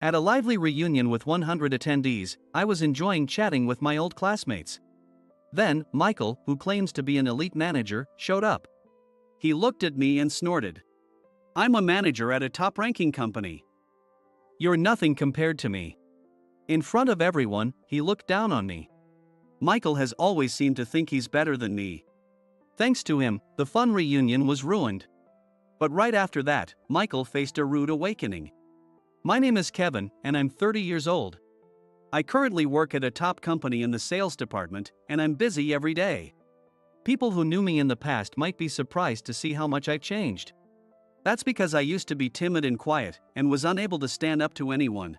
At a lively reunion with 100 attendees, I was enjoying chatting with my old classmates. Then, Michael, who claims to be an elite manager, showed up. He looked at me and snorted. "I'm a manager at a top-ranking company. You're nothing compared to me." In front of everyone, he looked down on me. Michael has always seemed to think he's better than me. Thanks to him, the fun reunion was ruined. But right after that, Michael faced a rude awakening. "My name is Kevin, and I'm 30 years old. I currently work at a top company in the sales department, and I'm busy every day. People who knew me in the past might be surprised to see how much I've changed. That's because I used to be timid and quiet, and was unable to stand up to anyone.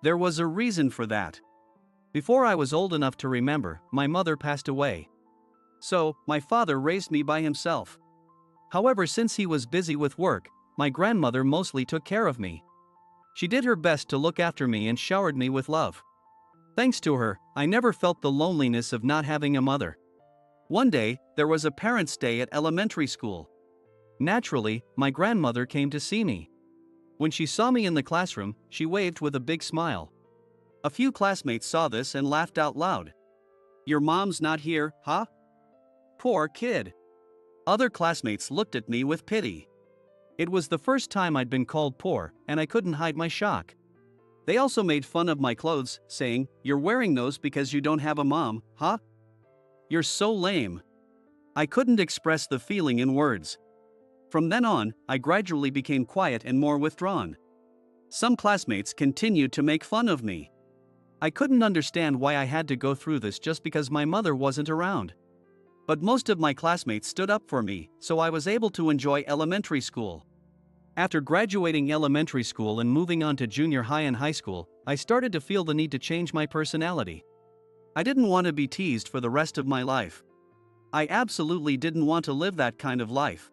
There was a reason for that. Before I was old enough to remember, my mother passed away. So, my father raised me by himself. However, since he was busy with work, my grandmother mostly took care of me. She did her best to look after me and showered me with love. Thanks to her, I never felt the loneliness of not having a mother. One day, there was a parents' day at elementary school. Naturally, my grandmother came to see me. When she saw me in the classroom, she waved with a big smile. A few classmates saw this and laughed out loud. "Your mom's not here, huh? Poor kid." Other classmates looked at me with pity. It was the first time I'd been called poor, and I couldn't hide my shock. They also made fun of my clothes, saying, "You're wearing those because you don't have a mom, huh? You're so lame." I couldn't express the feeling in words. From then on, I gradually became quiet and more withdrawn. Some classmates continued to make fun of me. I couldn't understand why I had to go through this just because my mother wasn't around. But most of my classmates stood up for me, so I was able to enjoy elementary school. After graduating elementary school and moving on to junior high and high school, I started to feel the need to change my personality. I didn't want to be teased for the rest of my life. I absolutely didn't want to live that kind of life.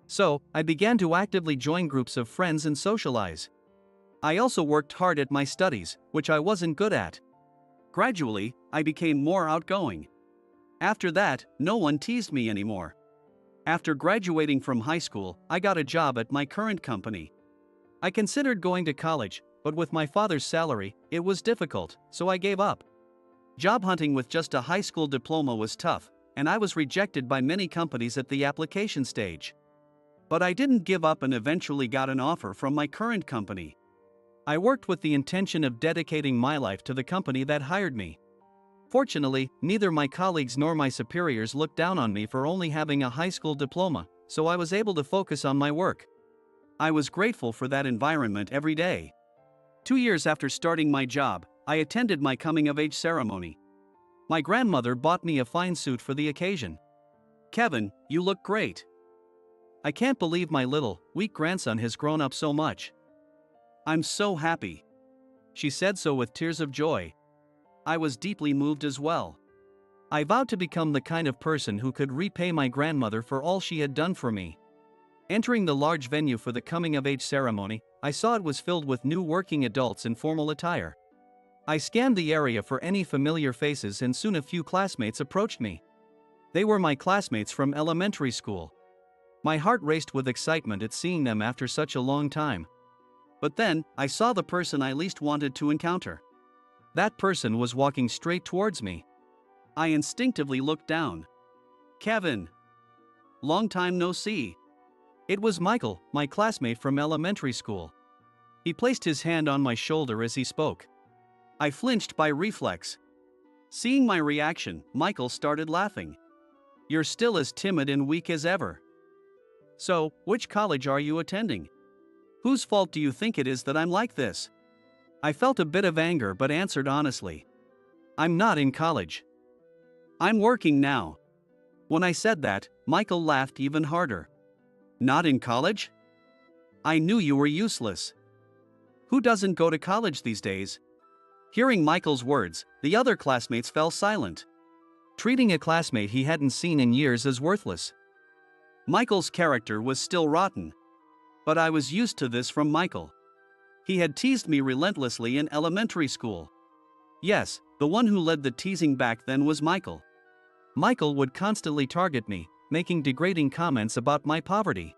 So, I began to actively join groups of friends and socialize. I also worked hard at my studies, which I wasn't good at. Gradually, I became more outgoing. After that, no one teased me anymore. After graduating from high school, I got a job at my current company. I considered going to college, but with my father's salary, it was difficult, so I gave up. Job hunting with just a high school diploma was tough, and I was rejected by many companies at the application stage. But I didn't give up and eventually got an offer from my current company. I worked with the intention of dedicating my life to the company that hired me. Fortunately, neither my colleagues nor my superiors looked down on me for only having a high school diploma, so I was able to focus on my work. I was grateful for that environment every day. 2 years after starting my job, I attended my coming-of-age ceremony. My grandmother bought me a fine suit for the occasion. "Kevin, you look great. I can't believe my little, weak grandson has grown up so much. I'm so happy." She said so with tears of joy. I was deeply moved as well. I vowed to become the kind of person who could repay my grandmother for all she had done for me. Entering the large venue for the coming-of-age ceremony, I saw it was filled with new working adults in formal attire. I scanned the area for any familiar faces and soon a few classmates approached me. They were my classmates from elementary school. My heart raced with excitement at seeing them after such a long time. But then, I saw the person I least wanted to encounter. That person was walking straight towards me. I instinctively looked down. "Kevin. Long time no see." It was Michael, my classmate from elementary school. He placed his hand on my shoulder as he spoke. I flinched by reflex. Seeing my reaction, Michael started laughing. "You're still as timid and weak as ever. So, which college are you attending? Whose fault do you think it is that I'm like this?" I felt a bit of anger but answered honestly. "I'm not in college. I'm working now." When I said that, Michael laughed even harder. "Not in college? I knew you were useless. Who doesn't go to college these days?" Hearing Michael's words, the other classmates fell silent. Treating a classmate he hadn't seen in years as worthless. Michael's character was still rotten. But I was used to this from Michael. He had teased me relentlessly in elementary school. Yes, the one who led the teasing back then was Michael. Michael would constantly target me, making degrading comments about my poverty.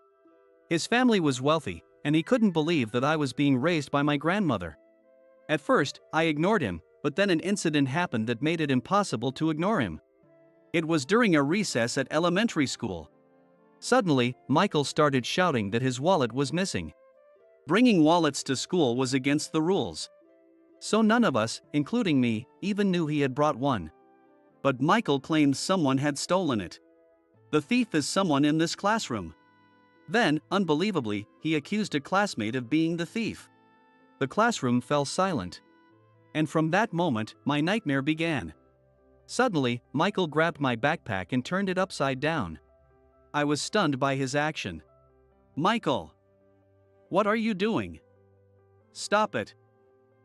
His family was wealthy, and he couldn't believe that I was being raised by my grandmother. At first, I ignored him, but then an incident happened that made it impossible to ignore him. It was during a recess at elementary school. Suddenly, Michael started shouting that his wallet was missing. Bringing wallets to school was against the rules. So none of us, including me, even knew he had brought one. But Michael claimed someone had stolen it. The thief is someone in this classroom. Then, unbelievably, he accused a classmate of being the thief. The classroom fell silent. And from that moment, my nightmare began. Suddenly, Michael grabbed my backpack and turned it upside down. I was stunned by his action. "Michael! What are you doing? Stop it!"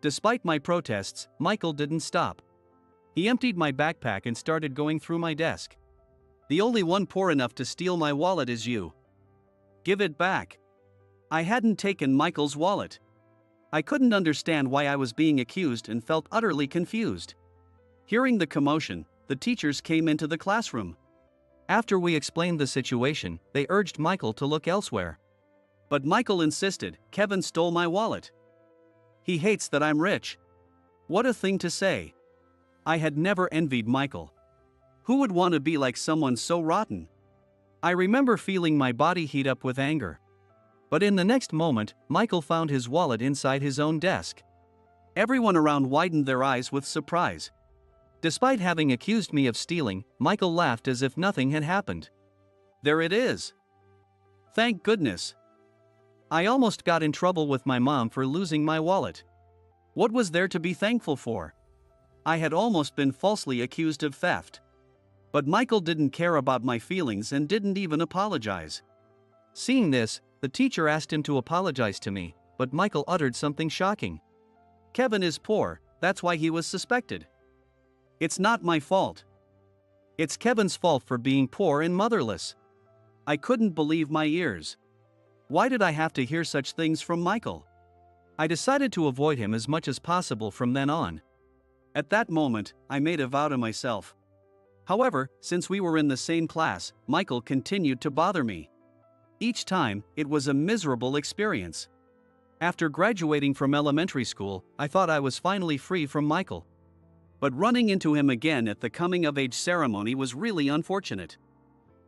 Despite my protests, Michael didn't stop. He emptied my backpack and started going through my desk. "The only one poor enough to steal my wallet is you. Give it back." I hadn't taken Michael's wallet. I couldn't understand why I was being accused and felt utterly confused. Hearing the commotion, the teachers came into the classroom. After we explained the situation, they urged Michael to look elsewhere. But Michael insisted. "Kevin stole my wallet. He hates that I'm rich." What a thing to say. I had never envied Michael. Who would want to be like someone so rotten? I remember feeling my body heat up with anger. But in the next moment, Michael found his wallet inside his own desk. Everyone around widened their eyes with surprise. Despite having accused me of stealing, Michael laughed as if nothing had happened. "There it is. Thank goodness." I almost got in trouble with my mom for losing my wallet. What was there to be thankful for? I had almost been falsely accused of theft. But Michael didn't care about my feelings and didn't even apologize. Seeing this, the teacher asked him to apologize to me, but Michael uttered something shocking. "Kevin is poor, that's why he was suspected. It's not my fault. It's Kevin's fault for being poor and motherless." I couldn't believe my ears. Why did I have to hear such things from Michael? I decided to avoid him as much as possible from then on. At that moment, I made a vow to myself. However, since we were in the same class, Michael continued to bother me. Each time, it was a miserable experience. After graduating from elementary school, I thought I was finally free from Michael. But running into him again at the coming-of-age ceremony was really unfortunate.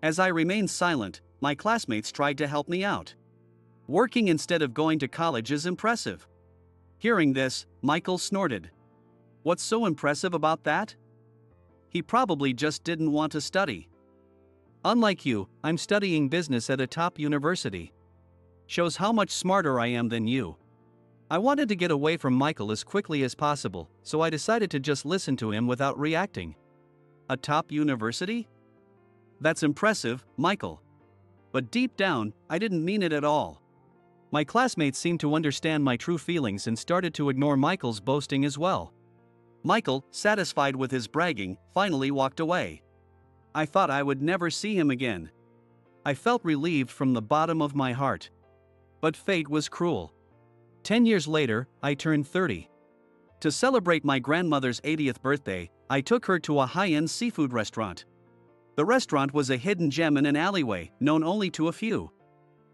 As I remained silent, my classmates tried to help me out. Working instead of going to college is impressive. Hearing this, Michael snorted. "What's so impressive about that? He probably just didn't want to study. Unlike you, I'm studying business at a top university. Shows how much smarter I am than you." I wanted to get away from Michael as quickly as possible, so I decided to just listen to him without reacting. A top university? That's impressive, Michael. But deep down, I didn't mean it at all. My classmates seemed to understand my true feelings and started to ignore Michael's boasting as well. Michael, satisfied with his bragging, finally walked away. I thought I would never see him again. I felt relieved from the bottom of my heart. But fate was cruel. 10 years later, I turned 30. To celebrate my grandmother's 80th birthday, I took her to a high-end seafood restaurant. The restaurant was a hidden gem in an alleyway, known only to a few.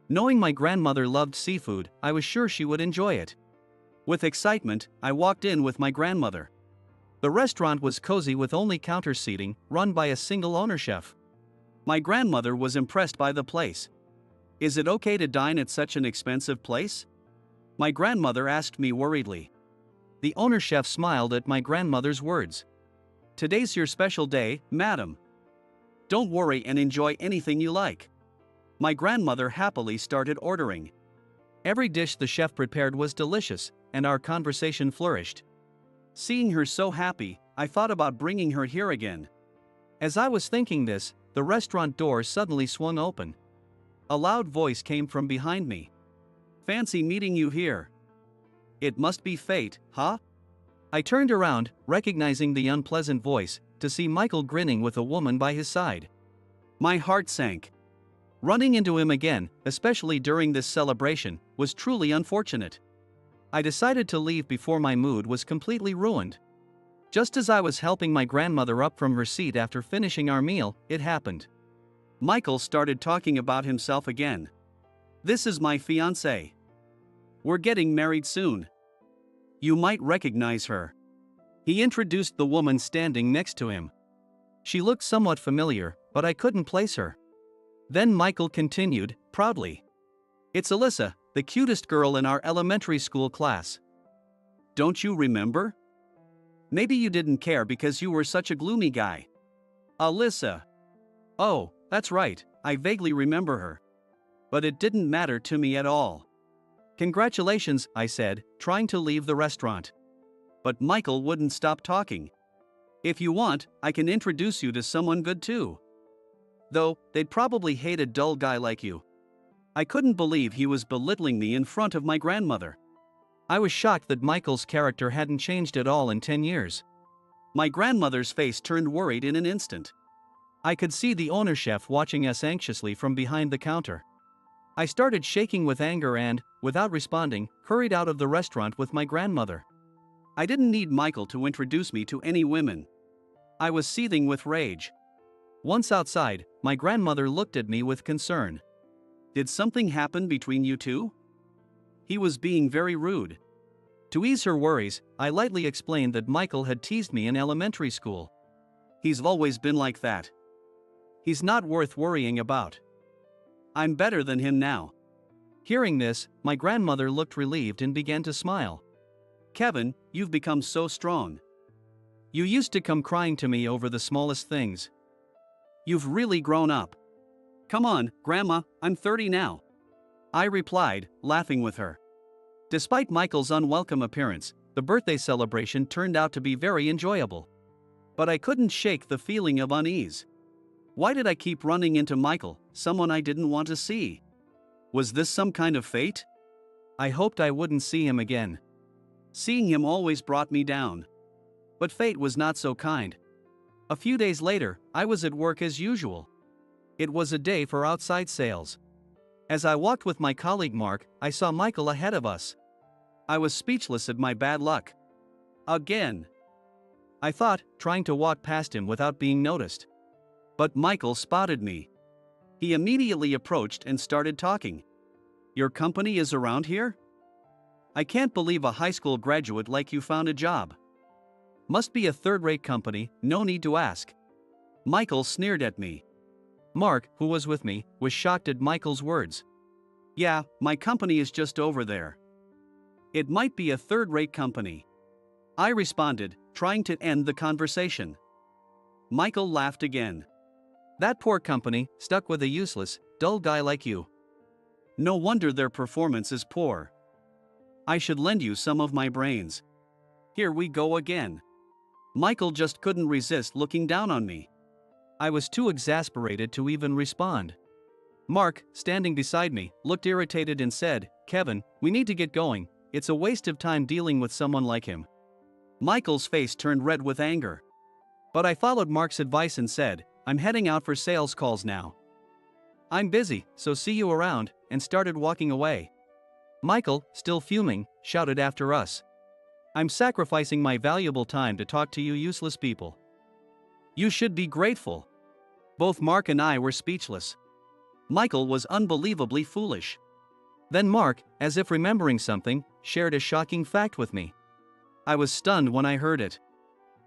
Knowing my grandmother loved seafood, I was sure she would enjoy it. With excitement, I walked in with my grandmother. The restaurant was cozy with only counter seating, run by a single owner chef. My grandmother was impressed by the place. "Is it okay to dine at such an expensive place?" my grandmother asked me worriedly. The owner chef smiled at my grandmother's words. "Today's your special day, madam. Don't worry and enjoy anything you like." My grandmother happily started ordering. Every dish the chef prepared was delicious, and our conversation flourished. Seeing her so happy, I thought about bringing her here again. As I was thinking this, the restaurant door suddenly swung open. A loud voice came from behind me. "Fancy meeting you here. It must be fate, huh?" I turned around, recognizing the unpleasant voice, to see Michael grinning with a woman by his side. My heart sank. Running into him again, especially during this celebration, was truly unfortunate. I decided to leave before my mood was completely ruined. Just as I was helping my grandmother up from her seat after finishing our meal, it happened. Michael started talking about himself again. "This is my fiancée. We're getting married soon. You might recognize her." He introduced the woman standing next to him. She looked somewhat familiar, but I couldn't place her. Then Michael continued, proudly. "It's Alyssa, the cutest girl in our elementary school class. Don't you remember? Maybe you didn't care because you were such a gloomy guy." Alyssa. Oh, that's right, I vaguely remember her. But it didn't matter to me at all. "Congratulations," I said, trying to leave the restaurant. But Michael wouldn't stop talking. "If you want, I can introduce you to someone good too. Though, they'd probably hate a dull guy like you." I couldn't believe he was belittling me in front of my grandmother. I was shocked that Michael's character hadn't changed at all in 10 years. My grandmother's face turned worried in an instant. I could see the owner chef watching us anxiously from behind the counter. I started shaking with anger and, without responding, hurried out of the restaurant with my grandmother. I didn't need Michael to introduce me to any women. I was seething with rage. Once outside, my grandmother looked at me with concern. "Did something happen between you two?" He was being very rude. To ease her worries, I lightly explained that Michael had teased me in elementary school. "He's always been like that. He's not worth worrying about. I'm better than him now." Hearing this, my grandmother looked relieved and began to smile. "Kevin, you've become so strong. You used to come crying to me over the smallest things. You've really grown up." "Come on, Grandma, I'm 30 now," I replied, laughing with her. Despite Michael's unwelcome appearance, the birthday celebration turned out to be very enjoyable. But I couldn't shake the feeling of unease. Why did I keep running into Michael, someone I didn't want to see? Was this some kind of fate? I hoped I wouldn't see him again. Seeing him always brought me down. But fate was not so kind. A few days later, I was at work as usual. It was a day for outside sales. As I walked with my colleague Mark, I saw Michael ahead of us. I was speechless at my bad luck. Again, I thought, trying to walk past him without being noticed. But Michael spotted me. He immediately approached and started talking. "Your company is around here? I can't believe a high school graduate like you found a job. Must be a third-rate company, no need to ask." Michael sneered at me. Mark, who was with me, was shocked at Michael's words. "Yeah, my company is just over there. It might be a third-rate company," I responded, trying to end the conversation. Michael laughed again. "That poor company, stuck with a useless, dull guy like you. No wonder their performance is poor. I should lend you some of my brains." Here we go again. Michael just couldn't resist looking down on me. I was too exasperated to even respond. Mark, standing beside me, looked irritated and said, "Kevin, we need to get going. It's a waste of time dealing with someone like him." Michael's face turned red with anger. But I followed Mark's advice and said, "I'm heading out for sales calls now. I'm busy, so see you around," and started walking away. Michael, still fuming, shouted after us, "I'm sacrificing my valuable time to talk to you useless people. You should be grateful." Both Mark and I were speechless. Michael was unbelievably foolish. Then Mark, as if remembering something, shared a shocking fact with me. I was stunned when I heard it.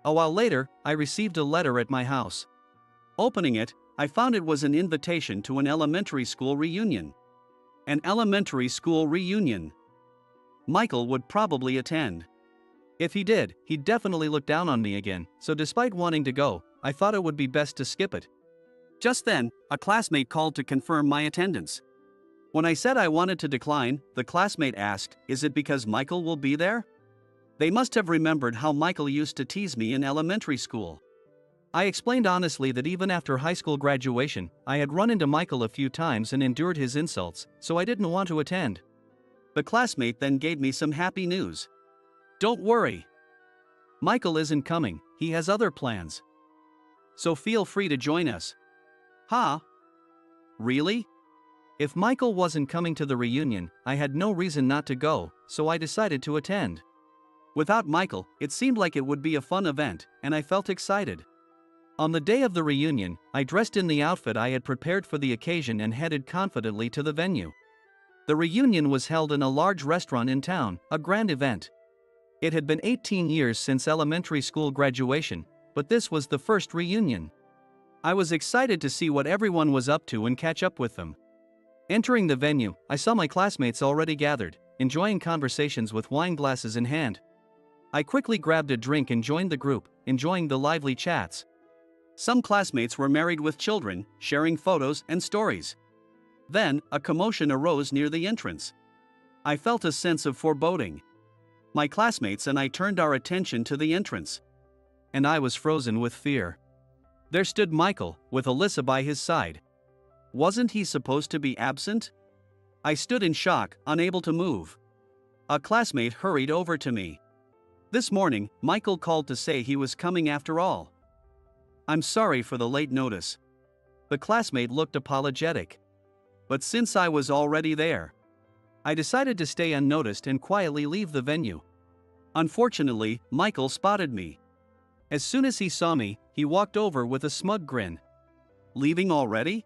A while later, I received a letter at my house. Opening it, I found it was an invitation to an elementary school reunion. An elementary school reunion. Michael would probably attend. If he did, he'd definitely look down on me again, so despite wanting to go, I thought it would be best to skip it. Just then, a classmate called to confirm my attendance. When I said I wanted to decline, the classmate asked, "Is it because Michael will be there?" They must have remembered how Michael used to tease me in elementary school. I explained honestly that even after high school graduation, I had run into Michael a few times and endured his insults, so I didn't want to attend. The classmate then gave me some happy news. "Don't worry. Michael isn't coming, he has other plans. So feel free to join us." Huh? Really? If Michael wasn't coming to the reunion, I had no reason not to go, so I decided to attend. Without Michael, it seemed like it would be a fun event, and I felt excited. On the day of the reunion, I dressed in the outfit I had prepared for the occasion and headed confidently to the venue. The reunion was held in a large restaurant in town, a grand event. It had been 18 years since elementary school graduation, but this was the first reunion. I was excited to see what everyone was up to and catch up with them. Entering the venue, I saw my classmates already gathered, enjoying conversations with wine glasses in hand. I quickly grabbed a drink and joined the group, enjoying the lively chats. Some classmates were married with children, sharing photos and stories. Then, a commotion arose near the entrance. I felt a sense of foreboding. My classmates and I turned our attention to the entrance. And I was frozen with fear. There stood Michael, with Alyssa by his side. Wasn't he supposed to be absent? I stood in shock, unable to move. A classmate hurried over to me. This morning, Michael called to say he was coming after all. I'm sorry for the late notice. The classmate looked apologetic. But since I was already there, I decided to stay unnoticed and quietly leave the venue. Unfortunately, Michael spotted me. As soon as he saw me, he walked over with a smug grin. Leaving already?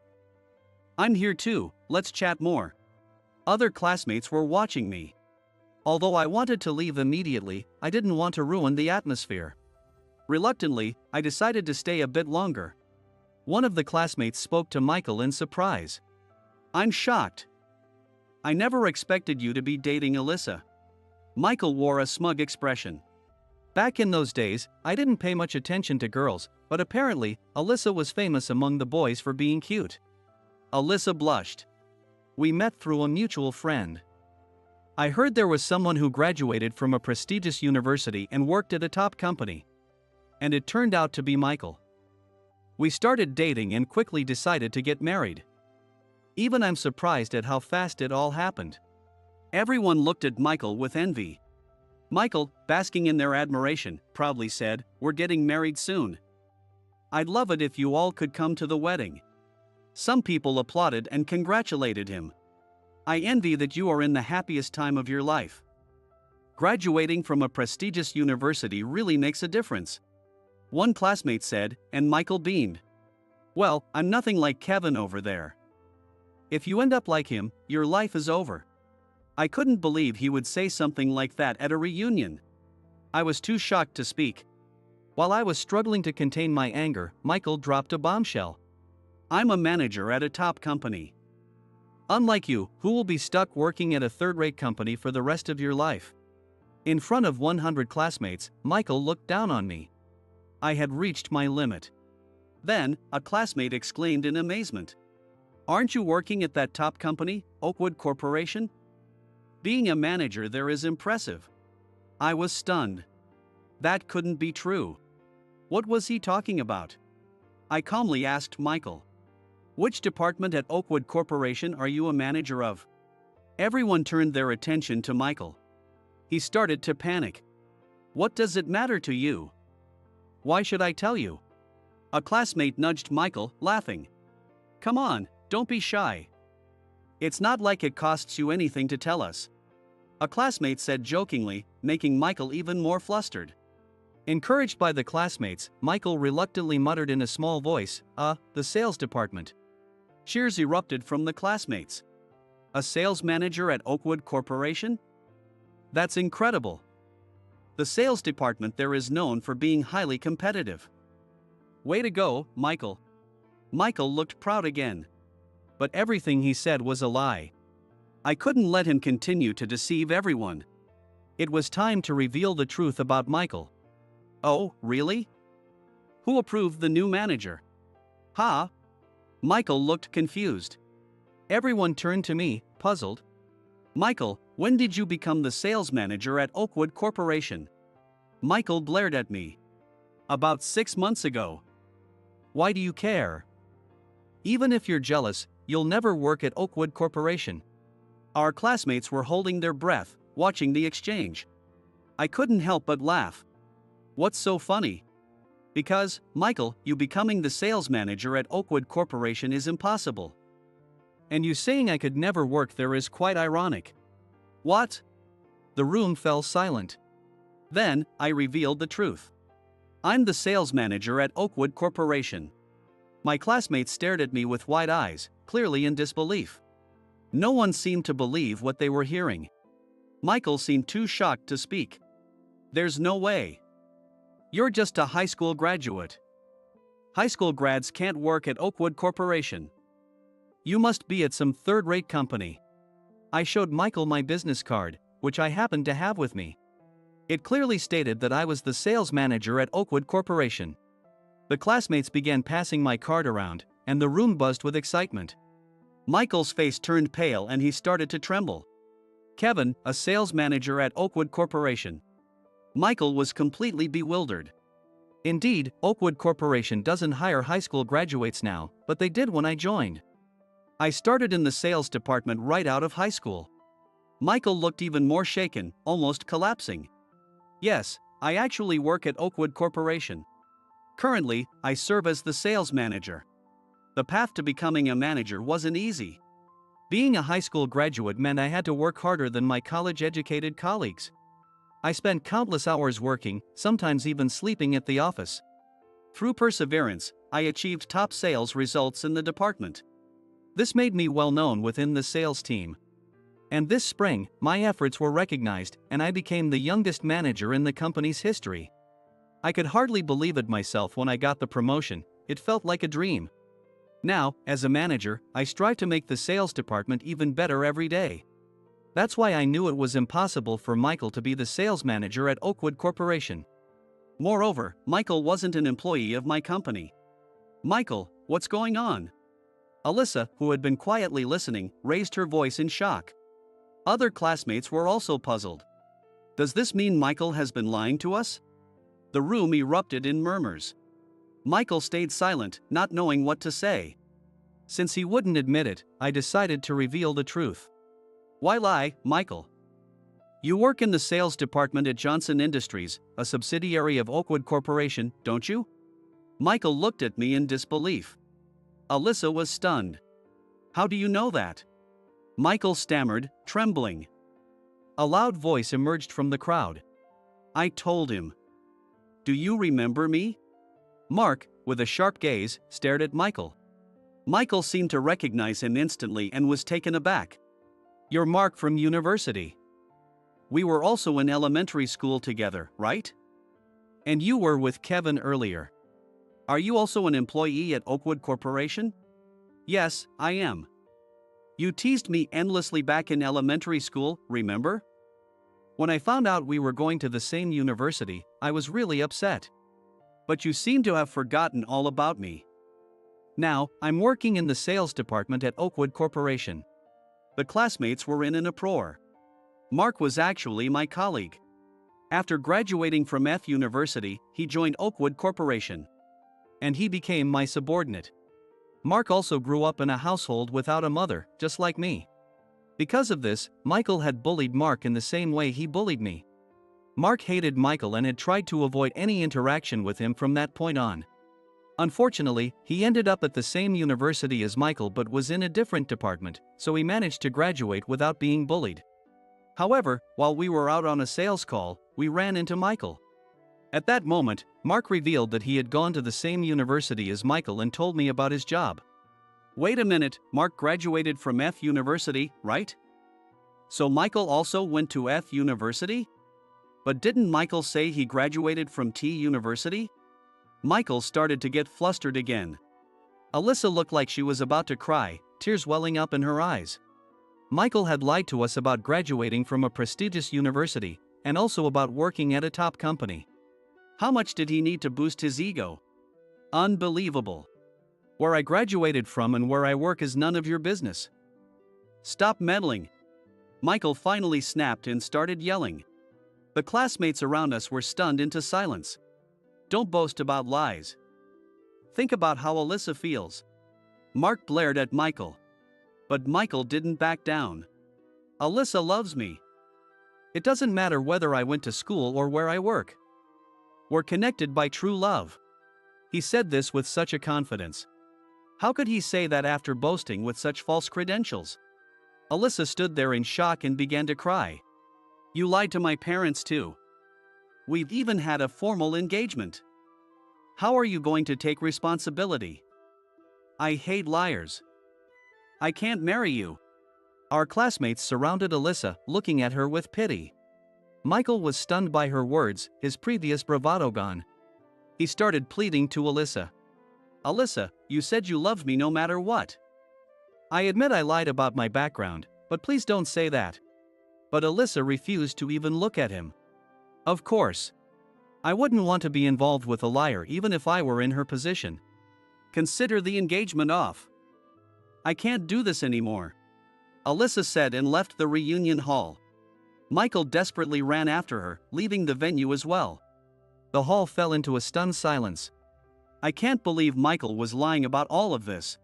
I'm here too, let's chat more. Other classmates were watching me. Although I wanted to leave immediately, I didn't want to ruin the atmosphere. Reluctantly, I decided to stay a bit longer. One of the classmates spoke to Michael in surprise. I'm shocked. I never expected you to be dating Alyssa. Michael wore a smug expression. Back in those days, I didn't pay much attention to girls, but apparently, Alyssa was famous among the boys for being cute. Alyssa blushed. We met through a mutual friend. I heard there was someone who graduated from a prestigious university and worked at a top company. And it turned out to be Michael. We started dating and quickly decided to get married. Even I'm surprised at how fast it all happened. Everyone looked at Michael with envy. Michael, basking in their admiration, proudly said, "We're getting married soon. I'd love it if you all could come to the wedding." Some people applauded and congratulated him. I envy that you are in the happiest time of your life. Graduating from a prestigious university really makes a difference. One classmate said, and Michael beamed. Well, I'm nothing like Kevin over there. If you end up like him, your life is over. I couldn't believe he would say something like that at a reunion. I was too shocked to speak. While I was struggling to contain my anger, Michael dropped a bombshell. I'm a manager at a top company. Unlike you, who will be stuck working at a third-rate company for the rest of your life. In front of 100 classmates, Michael looked down on me. I had reached my limit. Then, a classmate exclaimed in amazement. Aren't you working at that top company, Oakwood Corporation? Being a manager there is impressive. I was stunned. That couldn't be true. What was he talking about? I calmly asked Michael. Which department at Oakwood Corporation are you a manager of? Everyone turned their attention to Michael. He started to panic. What does it matter to you? Why should I tell you? A classmate nudged Michael, laughing. Come on, don't be shy. It's not like it costs you anything to tell us. A classmate said jokingly, making Michael even more flustered. Encouraged by the classmates, Michael reluctantly muttered in a small voice, the sales department. Cheers erupted from the classmates. A sales manager at Oakwood Corporation? That's incredible. The sales department there is known for being highly competitive. Way to go, Michael. Michael looked proud again. But everything he said was a lie. I couldn't let him continue to deceive everyone. It was time to reveal the truth about Michael. Oh, really? Who approved the new manager? Huh? Michael looked confused. Everyone turned to me, puzzled. Michael, when did you become the sales manager at Oakwood Corporation? Michael glared at me. About 6 months ago. Why do you care? Even if you're jealous, you'll never work at Oakwood Corporation. Our classmates were holding their breath, watching the exchange. I couldn't help but laugh. What's so funny? Because, Michael, you becoming the sales manager at Oakwood Corporation is impossible. And you saying I could never work there is quite ironic. What? The room fell silent. Then, I revealed the truth. I'm the sales manager at Oakwood Corporation. My classmates stared at me with wide eyes, clearly in disbelief. No one seemed to believe what they were hearing. Michael seemed too shocked to speak. There's no way. You're just a high school graduate. High school grads can't work at Oakwood Corporation. You must be at some third-rate company. I showed Michael my business card, which I happened to have with me. It clearly stated that I was the sales manager at Oakwood Corporation. The classmates began passing my card around, and the room buzzed with excitement. Michael's face turned pale and he started to tremble. Kevin, a sales manager at Oakwood Corporation. Michael was completely bewildered. Indeed, Oakwood Corporation doesn't hire high school graduates now, but they did when I joined. I started in the sales department right out of high school. Michael looked even more shaken, almost collapsing. Yes, I actually work at Oakwood Corporation. Currently, I serve as the sales manager. The path to becoming a manager wasn't easy. Being a high school graduate meant I had to work harder than my college-educated colleagues. I spent countless hours working, sometimes even sleeping at the office. Through perseverance, I achieved top sales results in the department. This made me well known within the sales team. And this spring, my efforts were recognized, and I became the youngest manager in the company's history. I could hardly believe it myself when I got the promotion. It felt like a dream. Now, as a manager, I strive to make the sales department even better every day. That's why I knew it was impossible for Michael to be the sales manager at Oakwood Corporation. Moreover, Michael wasn't an employee of my company. Michael, what's going on? Alyssa, who had been quietly listening, raised her voice in shock. Other classmates were also puzzled. Does this mean Michael has been lying to us? The room erupted in murmurs. Michael stayed silent, not knowing what to say. Since he wouldn't admit it, I decided to reveal the truth. Why lie, Michael? You work in the sales department at Johnson Industries, a subsidiary of Oakwood Corporation, don't you? Michael looked at me in disbelief. Alyssa was stunned. How do you know that? Michael stammered, trembling. A loud voice emerged from the crowd. I told him. Do you remember me? Mark, with a sharp gaze, stared at Michael. Michael seemed to recognize him instantly and was taken aback. You're Mark from university. We were also in elementary school together, right? And you were with Kevin earlier. Are you also an employee at Oakwood Corporation? Yes, I am. You teased me endlessly back in elementary school, remember? When I found out we were going to the same university, I was really upset. But you seem to have forgotten all about me. Now, I'm working in the sales department at Oakwood Corporation. The classmates were in an uproar. Mark was actually my colleague. After graduating from University, he joined Oakwood Corporation. And he became my subordinate. Mark also grew up in a household without a mother, just like me. Because of this, Michael had bullied Mark in the same way he bullied me. Mark hated Michael and had tried to avoid any interaction with him from that point on. Unfortunately, he ended up at the same university as Michael but was in a different department, so he managed to graduate without being bullied. However, while we were out on a sales call, we ran into Michael. At that moment, Mark revealed that he had gone to the same university as Michael and told me about his job. Wait a minute, Mark graduated from University, right? So Michael also went to University? But didn't Michael say he graduated from University? Michael started to get flustered again. Alyssa looked like she was about to cry, tears welling up in her eyes. Michael had lied to us about graduating from a prestigious university, and also about working at a top company. How much did he need to boost his ego? Unbelievable. Where I graduated from and where I work is none of your business. Stop meddling. Michael finally snapped and started yelling. The classmates around us were stunned into silence. Don't boast about lies. Think about how Alyssa feels. Mark blared at Michael. But Michael didn't back down. Alyssa loves me. It doesn't matter whether I went to school or where I work. We're connected by true love. He said this with such a confidence. How could he say that after boasting with such false credentials? Alyssa stood there in shock and began to cry. You lied to my parents too. We've even had a formal engagement. How are you going to take responsibility? I hate liars. I can't marry you. Our classmates surrounded Alyssa, looking at her with pity. Michael was stunned by her words, his previous bravado gone. He started pleading to Alyssa. Alyssa, you said you loved me no matter what. I admit I lied about my background, but please don't say that. But Alyssa refused to even look at him. Of course. I wouldn't want to be involved with a liar even if I were in her position. Consider the engagement off. I can't do this anymore. Alyssa said and left the reunion hall. Michael desperately ran after her, leaving the venue as well. The hall fell into a stunned silence. I can't believe Michael was lying about all of this.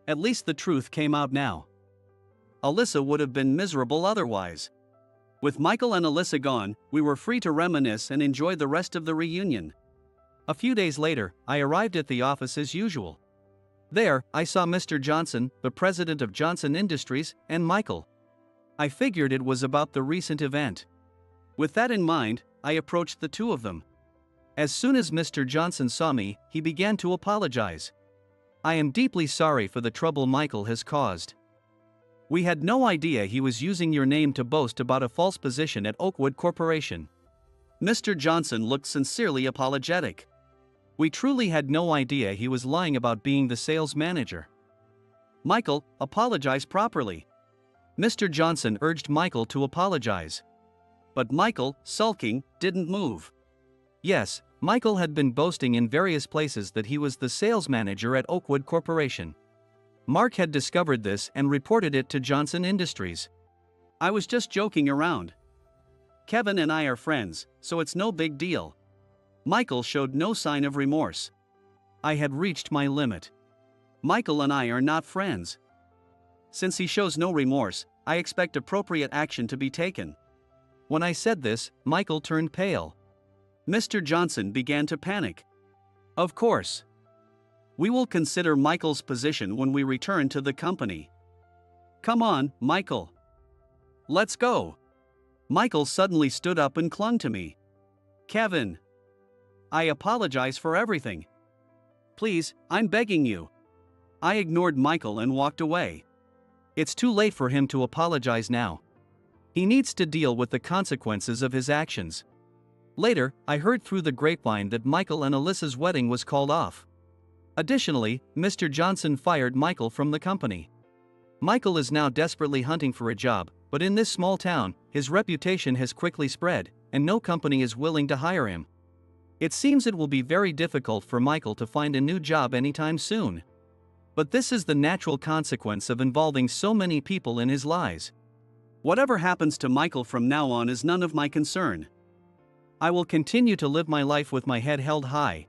At least the truth came out now. Alyssa would have been miserable otherwise. With Michael and Alyssa gone, we were free to reminisce and enjoy the rest of the reunion. A few days later, I arrived at the office as usual. There, I saw Mr. Johnson, the president of Johnson Industries, and Michael. I figured it was about the recent event. With that in mind, I approached the two of them. As soon as Mr. Johnson saw me, he began to apologize. I am deeply sorry for the trouble Michael has caused. We had no idea he was using your name to boast about a false position at Oakwood Corporation. Mr. Johnson looked sincerely apologetic. We truly had no idea he was lying about being the sales manager. Michael, apologize properly. Mr. Johnson urged Michael to apologize. But Michael, sulking, didn't move. Yes, Michael had been boasting in various places that he was the sales manager at Oakwood Corporation. Mark had discovered this and reported it to Johnson Industries. I was just joking around. Kevin and I are friends, so it's no big deal. Michael showed no sign of remorse. I had reached my limit. Michael and I are not friends. Since he shows no remorse, I expect appropriate action to be taken. When I said this, Michael turned pale. Mr. Johnson began to panic. Of course. We will consider Michael's position when we return to the company. Come on, Michael. Let's go. Michael suddenly stood up and clung to me. Kevin. I apologize for everything. Please, I'm begging you. I ignored Michael and walked away. It's too late for him to apologize now. He needs to deal with the consequences of his actions. Later, I heard through the grapevine that Michael and Alyssa's wedding was called off. Additionally, Mr. Johnson fired Michael from the company. Michael is now desperately hunting for a job, but in this small town, his reputation has quickly spread, and no company is willing to hire him. It seems it will be very difficult for Michael to find a new job anytime soon. But this is the natural consequence of involving so many people in his lies. Whatever happens to Michael from now on is none of my concern. I will continue to live my life with my head held high,